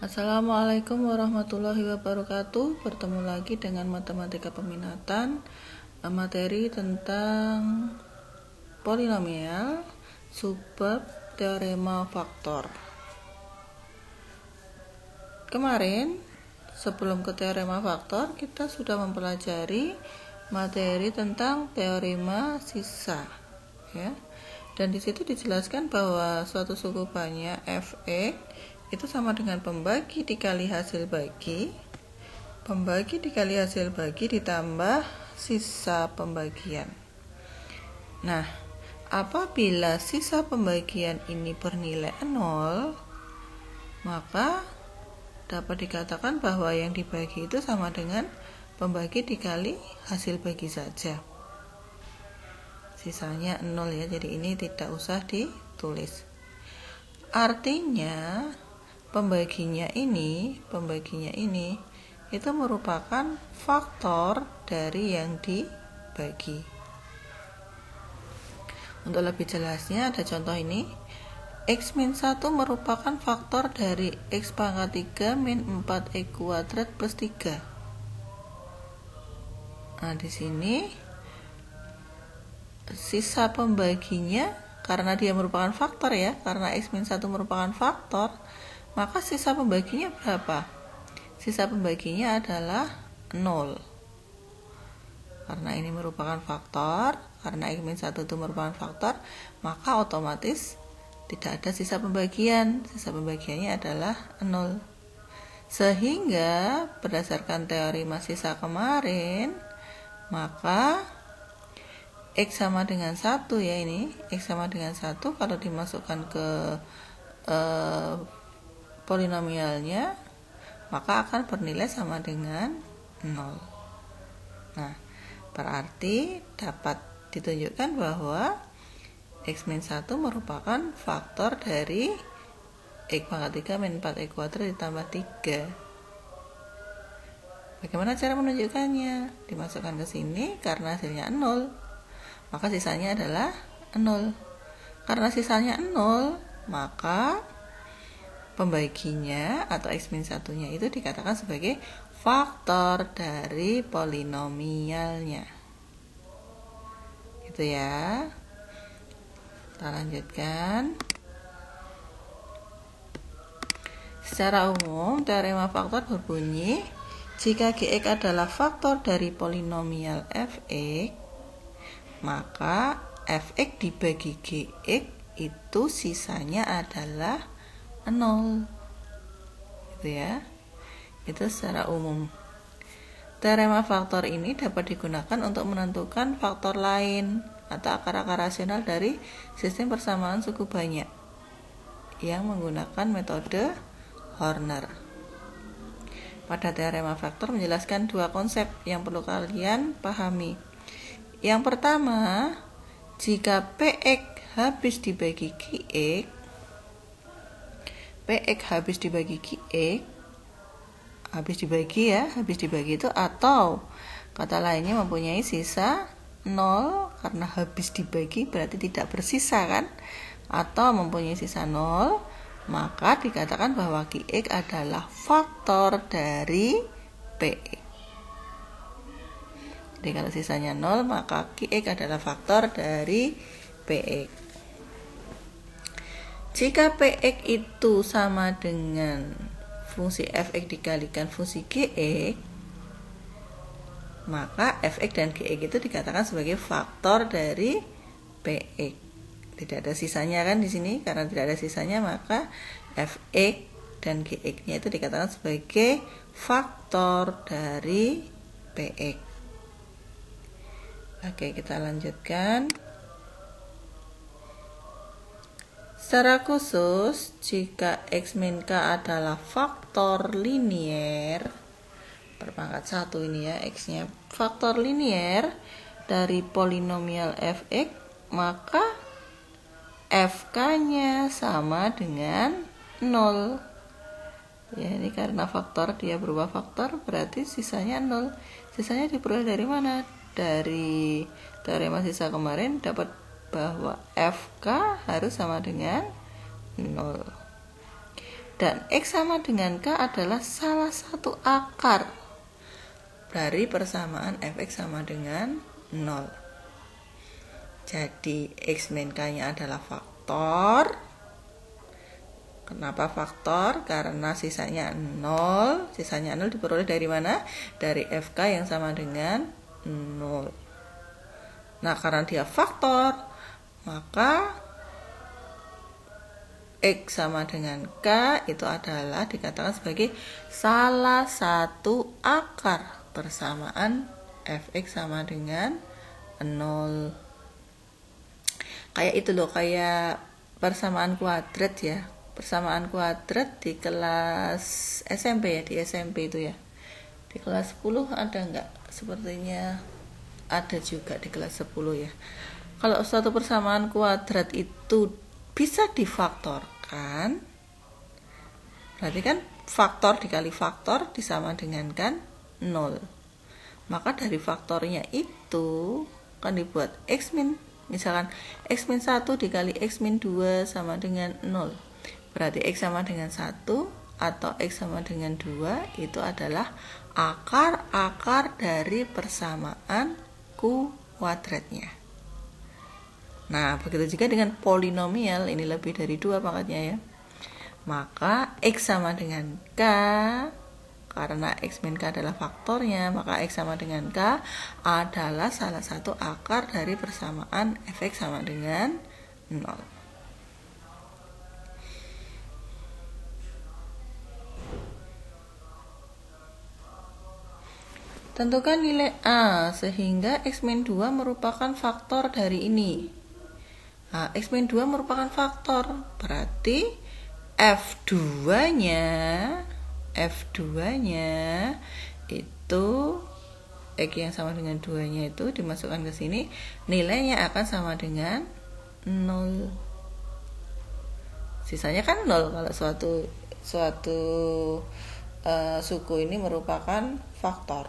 Assalamualaikum warahmatullahi wabarakatuh. Bertemu lagi dengan matematika peminatan, materi tentang polinomial, subbab, teorema faktor. Kemarin, sebelum ke teorema faktor, kita sudah mempelajari materi tentang teorema sisa, ya. Dan di situ dijelaskan bahwa suatu suku banyak f(x) itu sama dengan pembagi dikali hasil bagi, ditambah sisa pembagian. Nah, apabila sisa pembagian ini bernilai 0, maka dapat dikatakan bahwa yang dibagi itu sama dengan pembagi dikali hasil bagi saja. Sisanya 0 ya, jadi ini tidak usah ditulis. Artinya pembaginya ini itu merupakan faktor dari yang dibagi. Untuk lebih jelasnya ada contoh ini. X-1 merupakan faktor dari X pangkat 3 min 4 X kuadrat plus 3. Nah, di sini sisa pembaginya, karena dia merupakan faktor ya, karena X-1 merupakan faktor, maka sisa pembaginya berapa? Sisa pembaginya adalah 0. Karena ini merupakan faktor, karena X-1 itu merupakan faktor, maka otomatis tidak ada sisa pembagian. Sisa pembagiannya adalah 0. Sehingga berdasarkan teori sisa kemarin, maka X sama dengan 1 ya, ini X sama dengan 1 kalau dimasukkan ke polinomialnya, maka akan bernilai sama dengan 0. Nah, berarti dapat ditunjukkan bahwa X-1 merupakan faktor dari X pangkat 3 min 4 X kuadrat ditambah 3. Bagaimana cara menunjukkannya? Dimasukkan ke sini karena hasilnya 0. Maka sisanya adalah 0. Karena sisanya 0, maka pembaginya atau X-1-nya itu dikatakan sebagai faktor dari polinomialnya. Gitu ya. Kita lanjutkan. Secara umum, teorema faktor berbunyi, jika Gx adalah faktor dari polinomial fx, maka fx dibagi gx itu sisanya adalah 0. Gitu ya. Itu secara umum. Teorema faktor ini dapat digunakan untuk menentukan faktor lain atau akar-akar rasional dari sistem persamaan suku banyak yang menggunakan metode Horner. Pada teorema faktor menjelaskan dua konsep yang perlu kalian pahami. Yang pertama, jika Px habis dibagi Qx, habis dibagi itu, atau kata lainnya mempunyai sisa 0, karena habis dibagi berarti tidak bersisa kan, atau mempunyai sisa 0, maka dikatakan bahwa Qx adalah faktor dari Px. Jadi kalau sisanya 0, maka Qx adalah faktor dari Px. Jika Px itu sama dengan fungsi fx dikalikan fungsi Gx, maka fx dan Gx itu dikatakan sebagai faktor dari Px. Tidak ada sisanya kan di sini, karena tidak ada sisanya maka fx dan Gx-nya itu dikatakan sebagai faktor dari Px. Oke, kita lanjutkan. Secara khusus, jika X min K adalah faktor linier, berpangkat 1 ini ya, X-nya faktor linier dari polinomial fx, maka Fk-nya sama dengan 0. Ya, ini karena faktor, dia berubah faktor, berarti sisanya 0. Sisanya diperoleh dari mana? Dari teorema sisa kemarin dapat bahwa Fk harus sama dengan 0. Dan X sama dengan K adalah salah satu akar dari persamaan fx sama dengan 0. Jadi X min K nya adalah faktor. Kenapa faktor? Karena sisanya 0. Sisanya 0 diperoleh dari mana? Dari FK yang sama dengan 0. Nah, karena dia faktor, maka X sama dengan K itu adalah dikatakan sebagai salah satu akar persamaan fx sama dengan 0. Kayak itu loh, kayak persamaan kuadrat ya. Persamaan kuadrat di kelas SMP ya, di SMP itu ya. Di kelas 10 ada enggak? Sepertinya ada juga di kelas 10 ya. Kalau suatu persamaan kuadrat itu bisa difaktorkan, berarti kan faktor dikali faktor disama dengan kan 0. Maka dari faktornya itu kan dibuat X min, misalkan X min 1 dikali X min 2 sama dengan 0. Berarti X sama dengan 1 atau X sama dengan 2 itu adalah akar-akar dari persamaan kuadratnya. Nah, begitu juga dengan polinomial, ini lebih dari 2 pangkatnya ya. Maka X sama dengan K, karena X min K adalah faktornya, maka X sama dengan K adalah salah satu akar dari persamaan fx sama dengan 0. Tentukan nilai A sehingga X min 2 merupakan faktor dari ini. Nah, X min 2 merupakan faktor, berarti F2-nya itu X yang sama dengan 2-nya itu dimasukkan ke sini, nilainya akan sama dengan 0. Sisanya kan 0 kalau suatu suku ini merupakan faktor.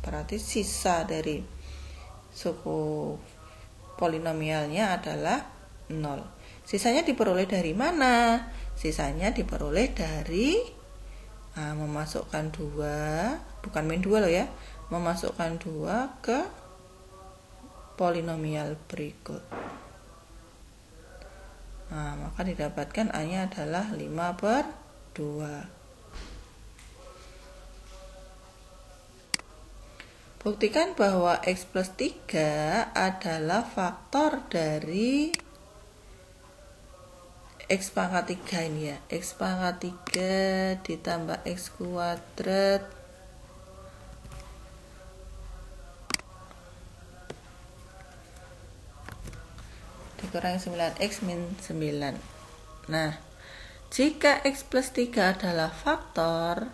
Berarti sisa dari suku polinomialnya adalah 0. Sisanya diperoleh dari mana? Sisanya diperoleh dari memasukkan 2, bukan min 2 loh ya, memasukkan 2 ke polinomial berikut. Nah, maka didapatkan A-nya adalah 5/2. Buktikan bahwa X plus 3 adalah faktor dari X pangkat 3 ini ya. X pangkat 3 ditambah X kuadrat dikurangi 9X min 9. Nah, jika X plus 3 adalah faktor,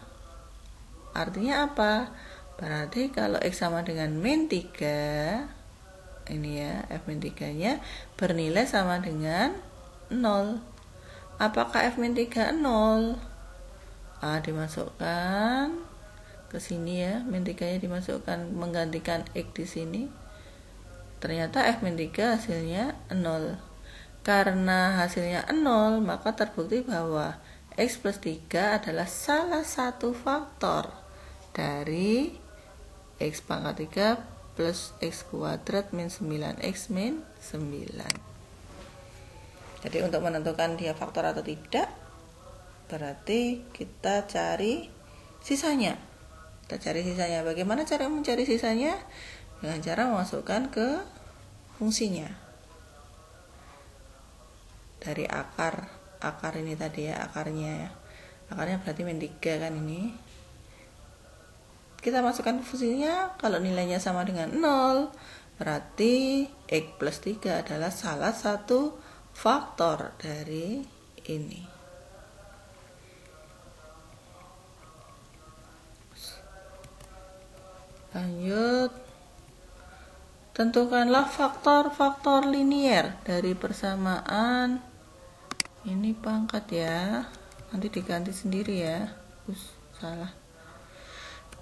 artinya apa? Berarti kalau X sama dengan min 3, ini ya, F min 3 nya bernilai sama dengan 0. Apakah F min 3 0? Dimasukkan ke sini ya, min 3 nya dimasukkan menggantikan X di sini. Ternyata F min 3 hasilnya 0. Karena hasilnya 0, maka terbukti bahwa X plus 3 adalah salah satu faktor dari X pangkat 3 plus X kuadrat min 9X min 9. Jadi untuk menentukan dia faktor atau tidak, berarti kita cari sisanya. Bagaimana cara mencari sisanya? Dengan cara memasukkan ke fungsinya. Dari akar ini tadi ya, akarnya berarti min 3 kan ini. Kita masukkan fungsinya, kalau nilainya sama dengan 0, berarti X plus 3 adalah salah satu faktor dari ini. Lanjut, tentukanlah faktor-faktor linier dari persamaan. Ini pangkat ya, nanti diganti sendiri ya. Salah.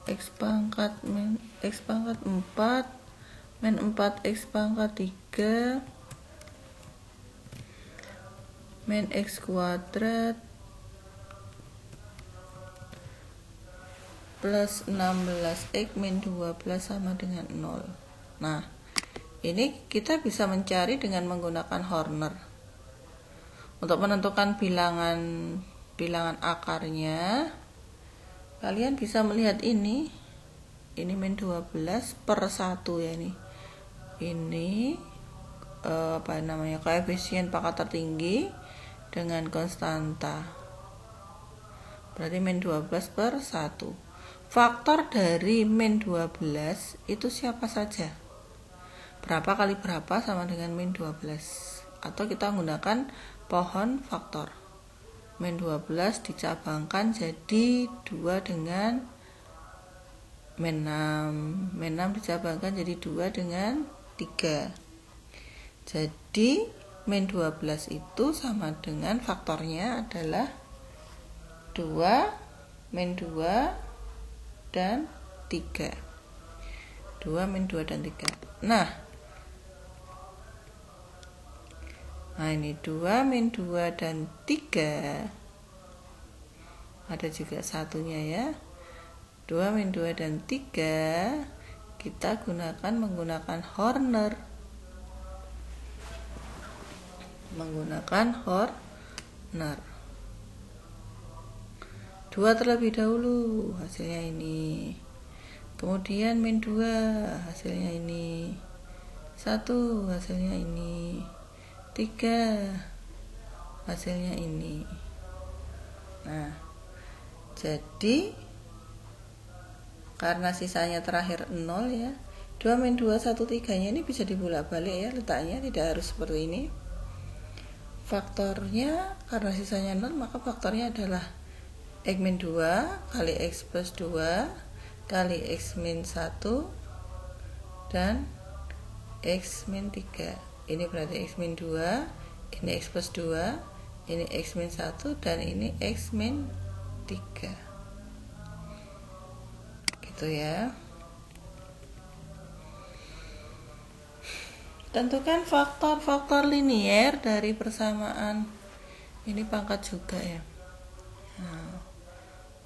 X pangkat 4 min 4X pangkat 3 min X kuadrat plus 16x min 12 sama dengan 0. Nah, ini kita bisa mencari dengan menggunakan Horner. Untuk menentukan bilangan akarnya, kalian bisa melihat ini min 12 per 1 ya ini. Ini koefisien pangkat tertinggi dengan konstanta. Berarti min 12 per 1. Faktor dari min 12 itu siapa saja? Berapa kali berapa sama dengan min 12? Atau kita menggunakan pohon faktor. Min 12 dicabangkan jadi 2 dengan min 6. Min 6 dicabangkan jadi 2 dengan 3. Jadi min 12 itu sama dengan faktornya adalah 2 min 2 dan 3. 2 min 2 dan 3. Nah ini 2 min 2 dan 3. Ada juga satunya ya. 2 min 2 dan 3 kita menggunakan Horner. Menggunakan Horner. 2 terlebih dahulu, hasilnya ini. Kemudian min 2, hasilnya ini. 1, hasilnya ini. 3, hasilnya ini. Nah, jadi karena sisanya terakhir 0 ya, 2 min 2, 1, 3 nya ini bisa dibolak-balik ya letaknya, tidak harus seperti ini. Faktornya karena sisanya 0, maka faktornya adalah x min 2 kali x plus 2 kali x min 1 dan x min 3. Ini berarti x min 2, ini x plus 2, ini x min 1, dan ini x min 3. Gitu ya. Tentukan faktor-faktor linier dari persamaan. Ini pangkat juga ya. Nah,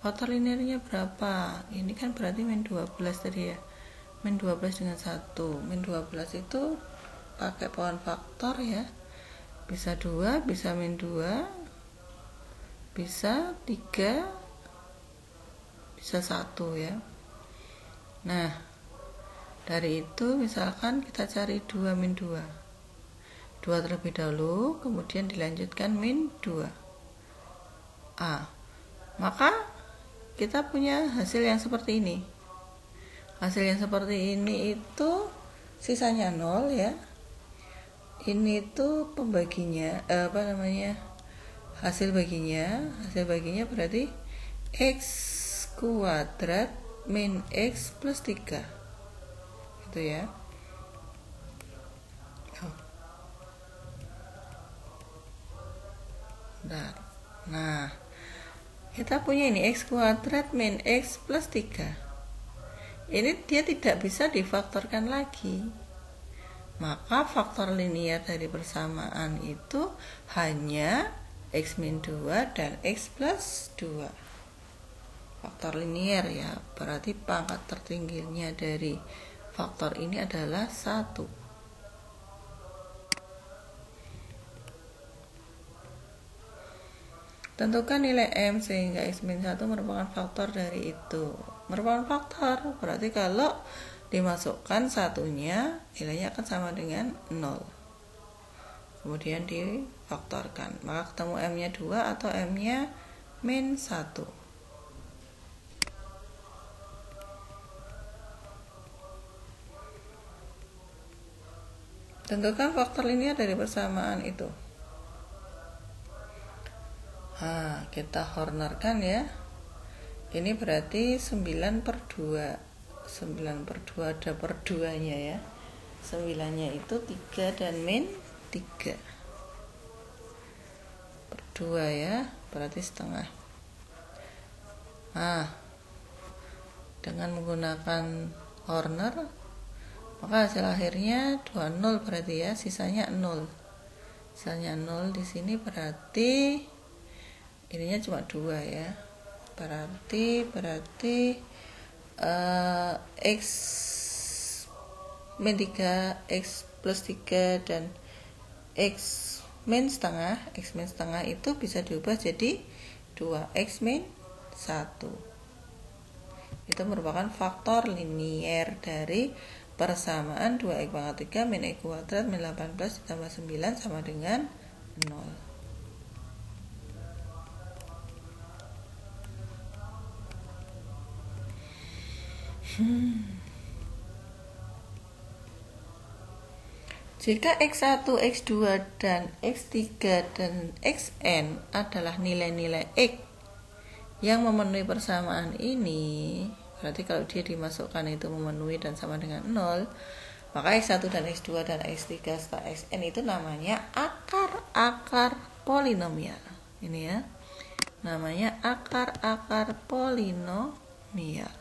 faktor linearnya berapa? Ini kan berarti min 12 tadi ya. Min 12 dengan 1. Min 12 itu pakai pohon faktor ya. Bisa 2, bisa min 2, bisa 3, bisa 1 ya. Nah, dari itu misalkan kita cari 2 min 2. 2 terlebih dahulu, kemudian dilanjutkan min 2. Maka kita punya hasil yang seperti ini. Hasil yang seperti ini itu sisanya 0 ya. Ini itu pembaginya, hasil baginya berarti x kuadrat min x plus 3. Gitu ya. Nah, kita punya ini x kuadrat min x plus 3. Ini dia tidak bisa difaktorkan lagi. Maka faktor linear dari persamaan itu hanya x min 2 dan x plus 2. Faktor linear ya, berarti pangkat tertingginya dari faktor ini adalah 1. Tentukan nilai M sehingga x min 1 merupakan faktor dari itu. Merupakan faktor, berarti kalau dimasukkan satunya, nilainya akan sama dengan 0. Kemudian difaktorkan, maka ketemu M-nya 2 atau M-nya min 1. Tentukan faktor linear dari persamaan itu. Kita Hornerkan ya. Ini berarti 9 per 2. 9 per 2 ada per 2 nya ya. 9 nya itu 3 dan min 3 per 2 ya, berarti setengah. Dengan menggunakan Horner, maka hasil akhirnya 20 berarti ya, sisanya 0. Sisanya 0 di sini berarti ininya cuma 2 ya. Berarti X min 3, X plus 3, dan X min setengah. X min setengah itu bisa diubah jadi 2X min 1. Itu merupakan faktor linier dari persamaan 2X pangkat 3 min X kuadrat min 18 ditambah 9 sama dengan 0. Jika X1, X2, dan X3, dan Xn adalah nilai-nilai X yang memenuhi persamaan ini, berarti kalau dia dimasukkan itu memenuhi dan sama dengan 0, maka X1 dan X2 dan X3 serta Xn itu namanya akar-akar polinomial. Ini ya, namanya akar-akar polinomial.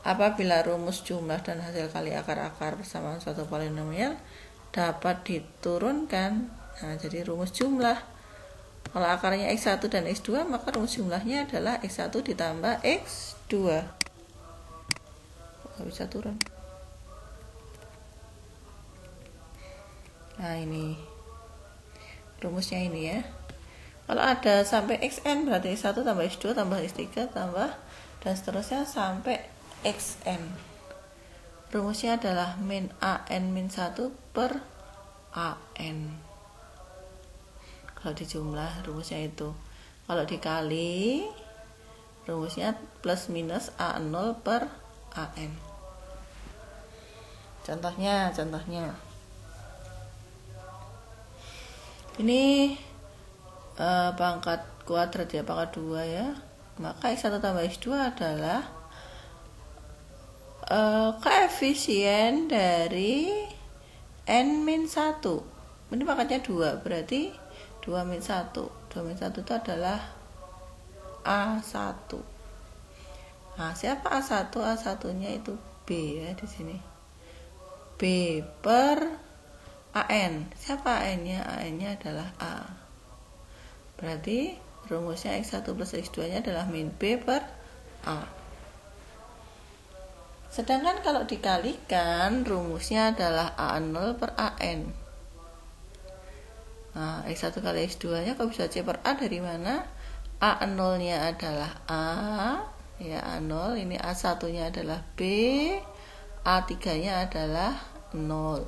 Apabila rumus jumlah dan hasil kali akar-akar persamaan suatu polinomial dapat diturunkan, nah jadi rumus jumlah, kalau akarnya X1 dan X2, maka rumus jumlahnya adalah X1 ditambah X2. Nggak bisa turun. Nah ini rumusnya ini ya. Kalau ada sampai Xn berarti X1 tambah X2 tambah X3 tambah dan seterusnya sampai Xn. Rumusnya adalah min AN min 1 per AN. Kalau dijumlah rumusnya itu. Kalau dikali rumusnya plus minus A0 per AN. Contohnya. Ini pangkat kuadrat ya, pangkat 2 ya. Maka X1 tambah X2 adalah koefisien dari N min 1. Ini pangkatnya 2, berarti 2 min 1. 2 min 1 itu adalah A1. Nah, siapa A1? A1-nya itu B ya di sini. B per AN. Siapa AN-nya? AN-nya adalah A. Berarti rumusnya X1 plus X2-nya adalah min B per A. Sedangkan kalau dikalikan, rumusnya adalah A0 per AN. Nah, X1 kali X2-nya kok bisa C per A dari mana? A0-nya adalah A, ya A0, ini A1-nya adalah B, A3-nya adalah 0.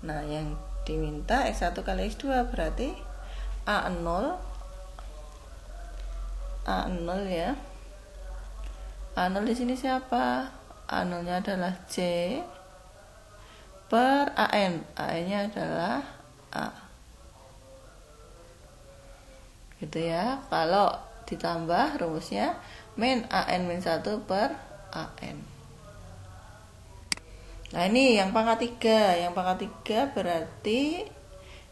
Nah, yang diminta X1 kali X2 berarti A0 ya. A0 di sini siapa? A0-nya adalah C per AN. AN-nya adalah A. Gitu ya. Kalau ditambah rumusnya min AN min 1 per AN. Nah, ini yang pangkat 3. Yang pangkat 3 berarti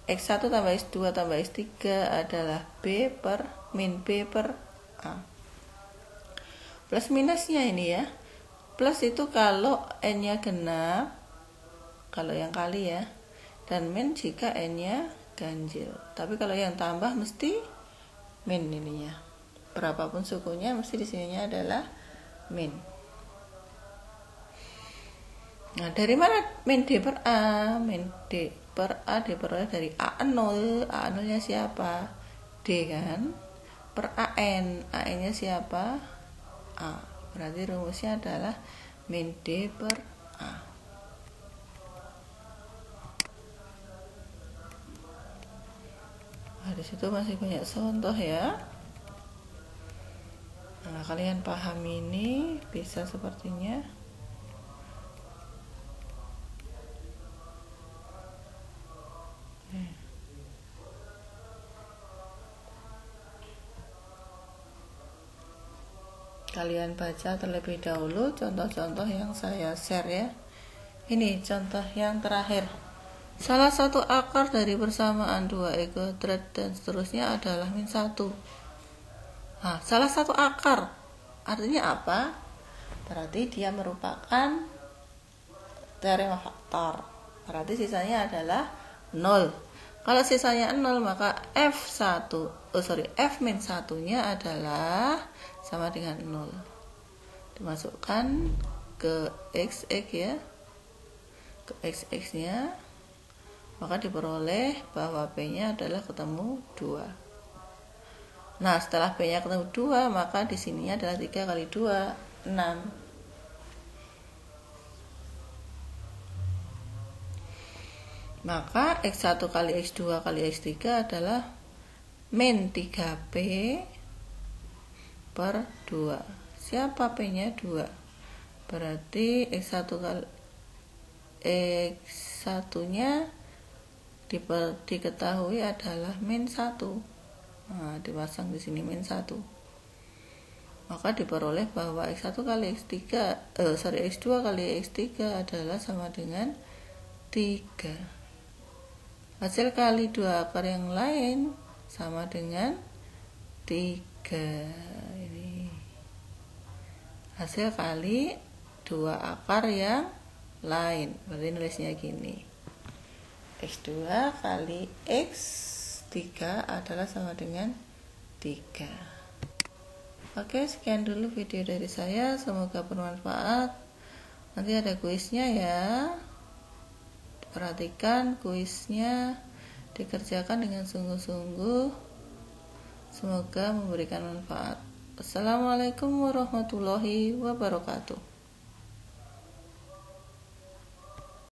X1 tambah X2 tambah X3 adalah B per min B per A. Plus minusnya ini ya. Plus itu kalau N-nya genap, kalau yang kali ya. Dan min jika N-nya ganjil. Tapi kalau yang tambah mesti min ininya. Berapapun sukunya mesti di sininya adalah min. Nah, dari mana min D per A? Min D per A diperoleh dari A0. A0-nya siapa? D kan? Per AN. AN-nya siapa? A. Berarti rumusnya adalah min D per A. Nah, di situ masih banyak contoh ya. Nah, kalian paham ini bisa sepertinya. Kalian baca terlebih dahulu contoh-contoh yang saya share ya. Ini contoh yang terakhir. Salah satu akar dari persamaan 2x kuadrat dan seterusnya adalah min 1. Nah, salah satu akar artinya apa? Berarti dia merupakan teorema faktor. Berarti sisanya adalah 0. Kalau sisanya 0, maka f-1 nya adalah sama dengan 0. Dimasukkan ke x ya, ke x nya, maka diperoleh bahwa p-nya adalah ketemu 2. Nah, setelah p-nya ketemu 2, maka di sininya adalah 3 kali 2, 6. Maka x1 kali x2 kali x3 adalah min 3p per 2. Siapa p-nya? 2. Berarti x1-nya diketahui adalah min 1. Nah, dipasang di sini min 1. Maka diperoleh bahwa x1 kali x2 kali x3 adalah sama dengan 3. Hasil kali 2 akar yang lain sama dengan 3. Ini hasil kali 2 akar yang lain. Berarti nulisnya gini. X2 kali X3 adalah sama dengan 3. Oke, sekian dulu video dari saya. Semoga bermanfaat. Nanti ada kuisnya ya. Perhatikan kuisnya, dikerjakan dengan sungguh-sungguh. Semoga memberikan manfaat. Assalamualaikum warahmatullahi wabarakatuh.